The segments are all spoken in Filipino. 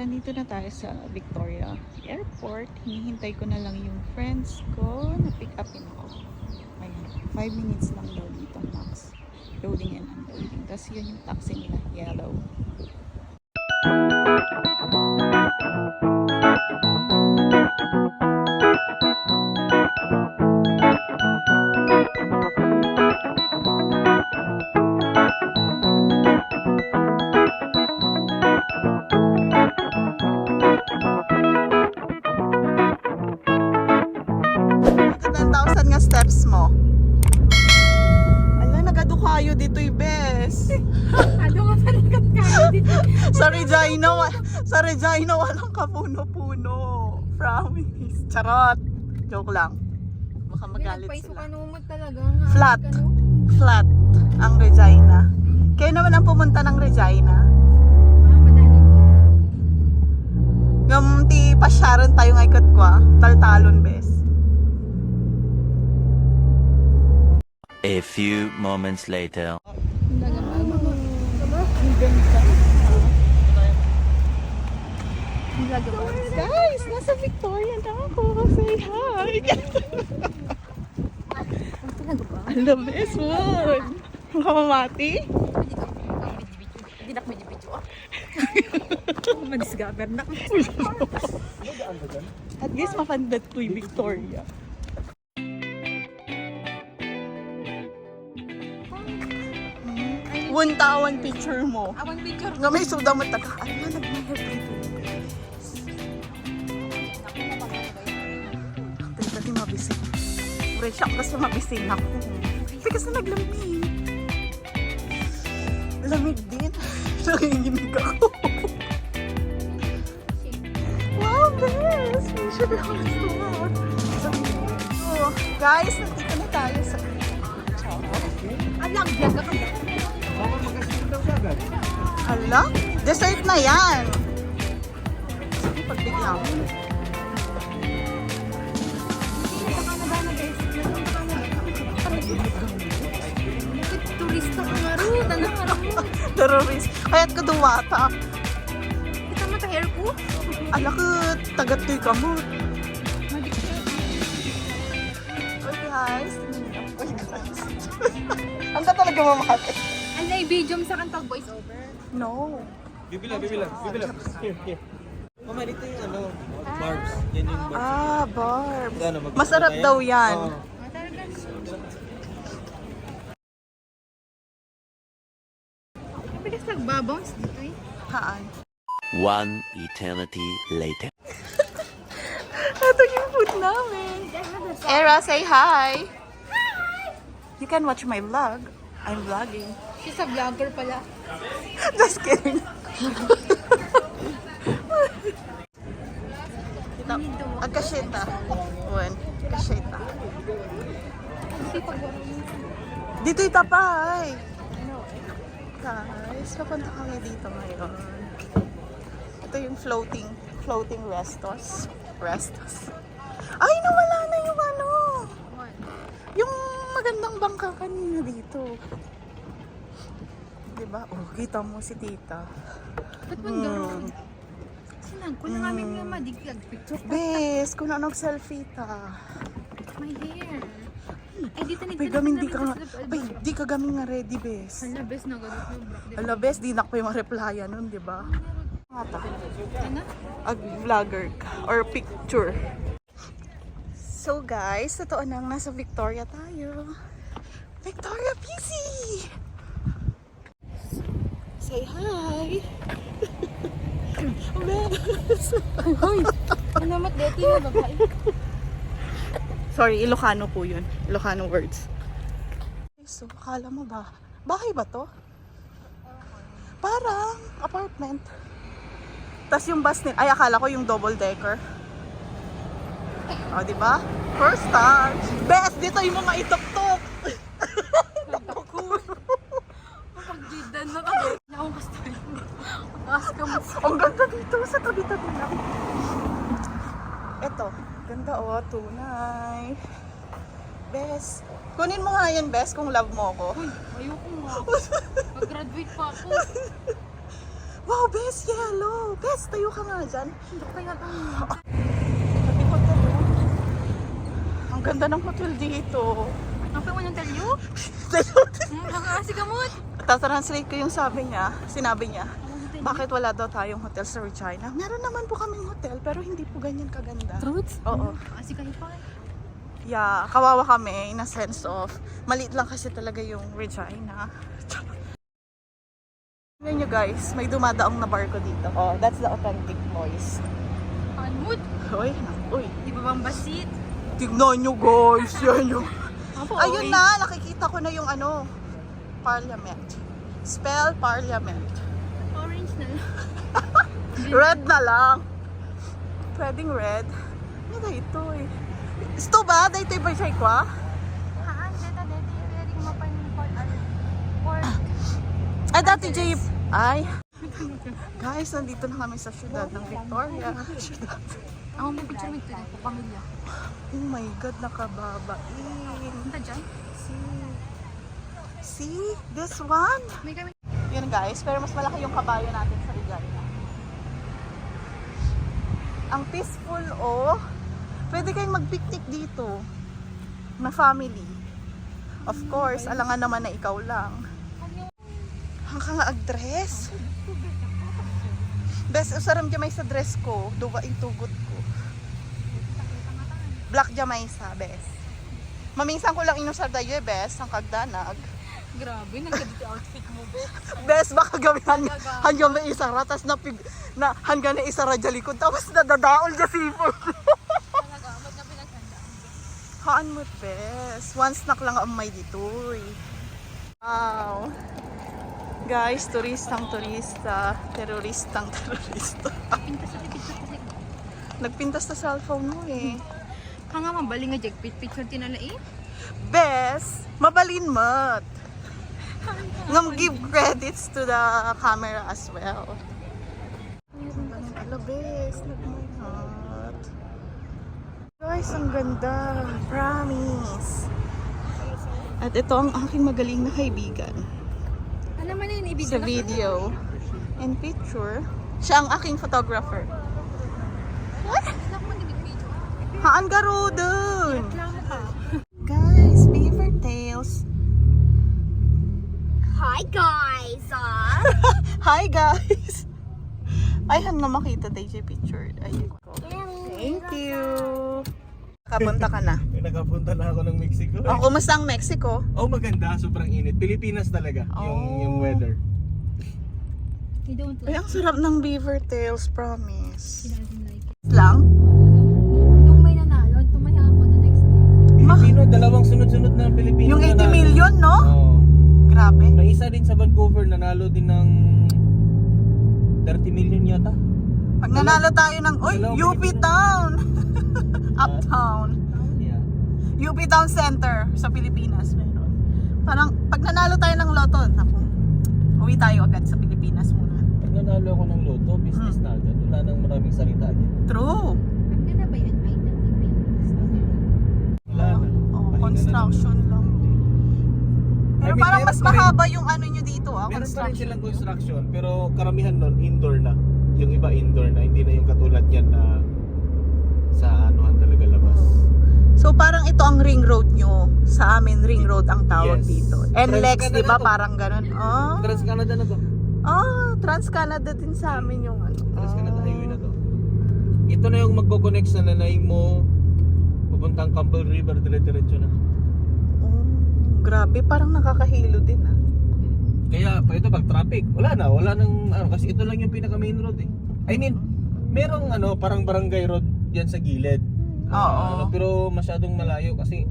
nandito na tayo sa Victoria Airport. Hinihintay ko na lang yung friends ko na pick upin ako. Ayan, 5 minutes lang daw dito max. Loading and unloading. Tapos yun yung taxi nila, yellow. Steps mo. Ala, nagadukayo dito'y bes. Ano nga palikat kayo dito? Sa Regina walang kapuno-puno. Promise. Charot. Joke lang. Baka magalit sila. Mo talaga. Flat. Flat ang Regina. Kayo naman ang pumunta ng Regina. Madali. Yung ti pasyaran tayo ng ikot ko Taltalon bes. A few moments later. Guys, nasa Victoria na ako. Say hi. Alam, best one. Mamamati? Hindi na medyo. Madiscover na. At least mapandat to'y Victoria. One picture mo. Awan picture. Nga may suda mo taga. Ay na, nag-mahal dito. Dati mabising. Fresh up kasi mabising ako. Kasi naglamig. Lamig din. Nanginginig ako. Wow, best! May siya na ako so, guys, nandito na tayo sa Alang, vlog ako. hala, dessert na yan. Sige, pagbigyan mo. Turista ka nga rin. Tanang nga rin. Terrorist. Kaya't ko duwata. Kita mo ta hair ko? Ala ka, tagat-tuy ka mo. Okay guys. Okay guys. Ang ka talaga mamahati. Ang na-video mo sa kantag voice over. No. Bibila. Here. Mama, dito yung barbs. Yan yung barbs. Ah, barbs. Ano, Masarap daw yan. Oo. Bilis nagbabounce dito eh. Haan. One eternity later. Ito yung food namin. Era, say hi. You can watch my vlog. I'm vlogging. She's a vlogger pala. Just kidding. Ang kasyeta. One. Kasyeta. Dito itapay. Guys, papunta kami dito ngayon. Ito yung floating restos. Ay, nawala na yung ano. Yung magandang bangka kanina dito. Diba? Oh, kita mo si tita. Ba't mo gano'n? Sinang ko na kami nga madiglag picture. Bes, kung ano selfie ta. My hair. Ay, dito nito. Bay, gamin di ka nga. Bay, di ka gamin nga ready, bes. Hala, best na ganit yung black. Ala, bes, di na pa yung replyan nun, diba? Mata. Ano? Vlogger ka. Or picture. So guys, totoo nang nasa Victoria tayo. Victoria PC! Say hi! Hoy! Ano mat deti mo babae? Sorry, Ilocano po yun. Ilocano words. So, akala mo ba? Bahay ba to? Parang apartment. Tapos yung bus nila, ay akala ko yung double decker. O, diba? First time. Best, dito yung mga itok-tok. Pag-jidan na kami. Ako gusto yun. Ask ka mo. Ang ganda dito sa tabi-tabi lang. Eto, ganda oh, tunay. Bes, kunin mo nga yan, Bes, kung love mo ako. Uy, ayoko nga. Mag-graduate pa ako. Wow, Bes, yellow. Bes, tayo ka nga dyan. Kaya Pati hotel, oh. Ang ganda ng hotel dito. Ang mo yung tell you? Kasi gamot. Tatranslate ko yung sinabi niya. Bakit wala daw tayong hotel sa Regina? Meron naman po kaming hotel, pero hindi po ganyan kaganda. Truth? Oo. Kasi kayo pa. Yeah, kawawa kami in a sense of, maliit lang kasi talaga yung Regina. Tingnan nyo guys, may dumadaong na barko dito. Oh, that's the authentic voice. Anmut. Uy, uy. Di ba bang basit? Tignan nyo guys, yan yung... Apo, Ayun na, nakikita ko na yung Parliament. Spell Parliament. Orange na lang. Red na lang. Pwedeng red. Ano na ito eh? Ito ba? Dito ba siya kwa? Haan, dito, pwede mapanipot. Pork. Ay, dati Jay... Ay. Guys, nandito na kami sa syudad ng Victoria. Ako may picture with ito po, pamilya. Oh my God, nakababain. Punta dyan? See? This one? May kami. Yun guys, pero mas malaki yung kabayo natin sa Regina. Ang peaceful, oh. Pwede kayong mag-picnic dito. Na family. Of course, alangan naman na ikaw lang. Hanggang ag-dress. Bes, usaram dyan may sa dress ko. Duwa yung tugot ko. Black dyan may sa, bes. Mamingsan ko lang inusar tayo, bes. Ang kagdanag. Grabe, nagkadito outfit mo, Bes. Bes, baka gawin hanggang may isara. Tapos hanggang na isara dyan likod. Tapos nadadaol dyan sipon. Talaga, ba't na pinaghandaan? Haan mo, bes. One snack lang ang may ditoy. Wow. Guys, turistang-turista. Teroristang-terorista. Pintas sa picture kasi. Nagpintas na cellphone mo eh. Kanga mabaling nga picture tinala eh. Bes, mabalin mat. Ngam give credits to the camera as well. Hello, bes. Look my heart. Guys, ang ganda. Promise. At ito ang aking magaling na kaibigan. Ano man yun, ibigay Sa video and picture. Siya ang aking photographer. What? Haan garo dun. Guys, beaver tails. Hi guys! Hi guys. Ay, han nga makita DJ picture. Ayun ko. Thank you. Kapunta ka na. Nakapunta na ako ng Mexico. Oh, kumusta ang Mexico? Oh, maganda. Sobrang init. Pilipinas talaga yung weather. You don't Ay, like ang sarap ng beaver tails, promise. He doesn't like it. Lang? Nung may nanalo, tumaya ako the next day. Pilipino, dalawang sunod-sunod na Pilipino. Yung 80 nanalo. million, no? Oo. Grabe. May isa din sa Vancouver, nanalo din ng 30 million yata. Pag nanalo tayo ng, uy, Dalawang UP Pilipino. Town. Uptown. Yeah. UP Town Center sa Pilipinas. Meron. Parang, pag nanalo tayo ng loto, naku, uwi tayo agad sa Pilipinas muna. Pag nanalo ako ng loto, business na agad. Wala nang maraming salita niya. True. Ang ganda ba yan? Ay, Wala na. Oh, Pahinga construction lang. Pero I mean, parang meron mas pa rin- mahaba yung ano nyo dito, Meron pa rin construction. silang construction, pero karamihan nun, indoor na. Yung iba indoor na, hindi na yung katulad yan na sa anuhan talaga labas. So parang ito ang ring road nyo. Sa amin, ring road ang tawag Yes. dito. NLEX, Trans-Canada di ba? to. Parang ganun. Oh. Trans-Canada na to. Oh, Trans-Canada din sa amin yung ano. Trans-Canada highway na to. Ito na yung magko-connect sa nanay mo, pupuntang Campbell River, dire-diretso na. Oh, grabe. Parang nakakahilo din ah. Kaya pa ito pag traffic, wala nang ano, kasi ito lang yung pinaka main road eh. I mean, merong ano, parang barangay road diyan sa gilid. Oo. Pero masyadong malayo kasi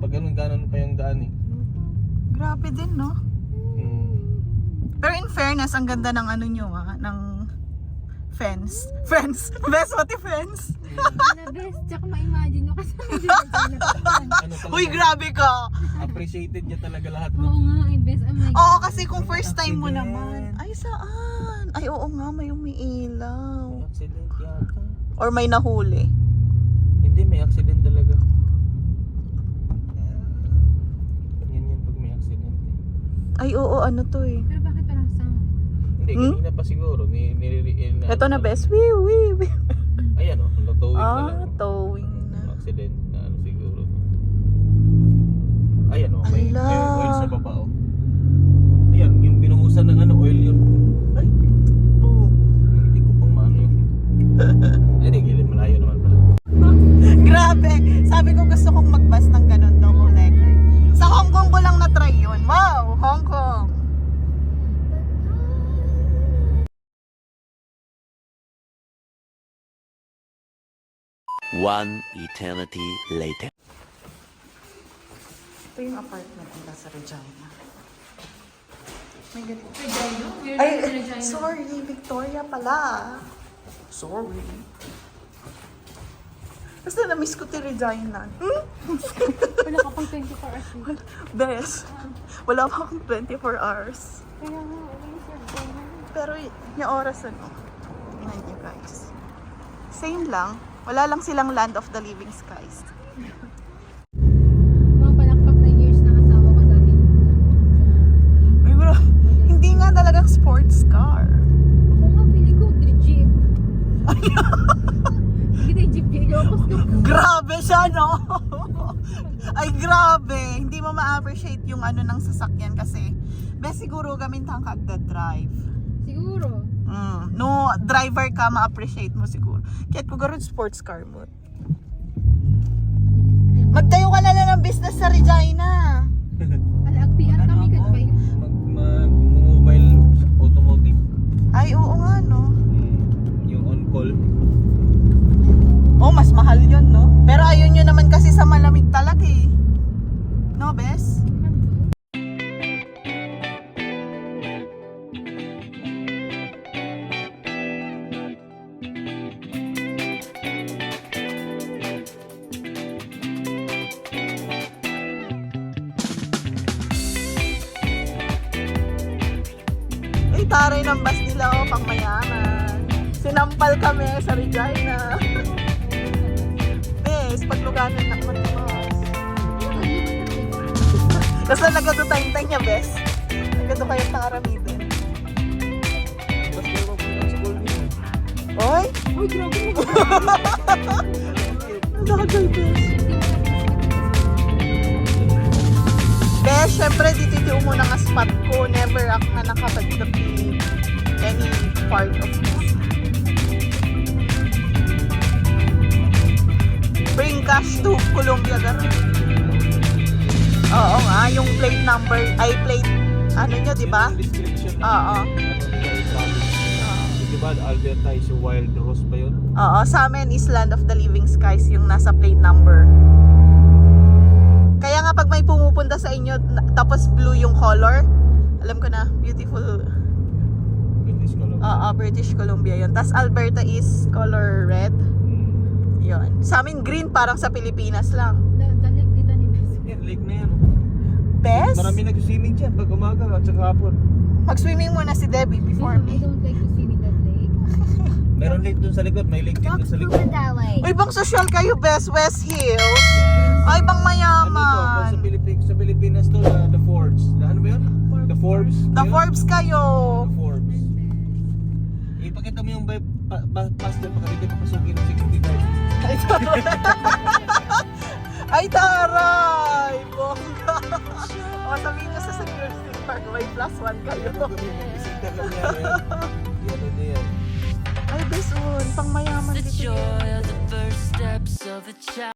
pag ganun pa yung daan eh. Grabe din, no? Hmm. Pero in fairness, ang ganda ng ano nyo ah, ng fence. Fence! Best pati fence! Na best, tsaka ma-imagine nyo kasi medyo na Ano talaga, Uy, grabe ka! appreciated niya talaga lahat Oo no. nga, ay best. Oh my God. Oo, kasi kung first time mo Accident. naman. Ay, saan? Ay, oo nga, may umiilaw. Accident yata. Or may nahuli. Hindi, may accident talaga. Yan pag may accident eh. Ay, oo, ano to eh. Pero bakit parang sound? Hindi, kanina pa siguro. Ito na, best. Wee. Ayan o, natowing na lang. Ah, towing na. Accident na ano siguro. Ayan o, may Ala. oil sa baba o. Ayan, yung binuhusan ng ano, oil yun. Ay, Oh. hindi ko pang maano yun. Ay, di, gilid, malayo naman pala. Grabe! Sabi ko gusto kong mag-bus ng ganun, double decker. Sa Hong Kong ko lang na-try yun. Wow! Hong Kong! One eternity later. Ito yung apartment nila sa Regina. May ganito. Regina? Weird Ay, na Regina. sorry, Victoria pala. Sorry. Basta na-miss ko ti Regina. Wala ka pang 24 hours. Bes, wala pa akong 24 hours. Kaya nga, wala yung Regina. Pero yung oras ano, tingnan niyo guys. Same lang. Wala lang silang land of the living skies. Mga palakpak na years na kasama ko dahil. Ay bro, hindi nga talagang sports car. Ako nga, feeling ko, jeep. Hindi na jeep yun. Grabe siya, no? Ay, grabe. Hindi mo ma-appreciate yung ano ng sasakyan kasi best siguro gamintang kagda-drive. Siguro. No, driver ka, ma-appreciate mo siguro. Kaya kung gano'n sports car mo. Magtayo ka na lang ng business sa Regina. Alagpian kami kat kayo. Mag-mobile automotive. Ay, oo nga, no? Yung on-call. Oh, mas mahal yun, no? Pero ayun yun naman kasi sa malamig talaga eh. No, Bes? Ay, taray ng bus nila, oh, pang mayaman. Sinampal kami sa Regina. Bes, pagluganan na naman yung bus. Basta nagkatutay-tay niya, Bes. Nagkato kayo sa karamidin. Tapos meron pa sa call niya. Oy! Uy, grabe mo. Nakagay, Bes. Bes, syempre dito muna nga spot ko. Never ako nga nakapagdapi any part of this. Bring cash to Colombia, garo. Oo nga, yung plate number, ay plate, ano nyo, di ba? Yung description ng Oo. ano nila yung traffic. Di ba, Alberta is a wild rose pa yun? Oo, sa amin is Land of the Living Skies yung nasa plate number. Kaya nga pag may pumupunta sa inyo tapos blue yung color, alam ko na, beautiful. British Columbia. Oo, British Columbia yun. Tapos Alberta is color red. Yun. Sa amin green, parang sa Pilipinas lang. Dalig dito ni Bes. Yan, lake na yan. Bes, Marami nag-swimming dyan pag umaga at saka hapon. mag-swimming muna si Debbie before I me. don't like to swim in that lake. Meron lake dun sa likod, may lake din dun sa likod. Uy, bang social kayo, Bes? West Hills? Ay, bang Ano to? mayaman. Sa Pilipinas to, the Forbes. Ano ba yun? The Forbes. The Ayun. Forbes kayo. The Forbes. Ipakita mo yung pass dyan, baka dito papasukin ng 65. Ay, taray! Bongga! O, sabihin nyo sa security guard, may +1 kayo. Bisita kami yan. Ay, besun, pang mayaman The dito. joy of the first steps of a child.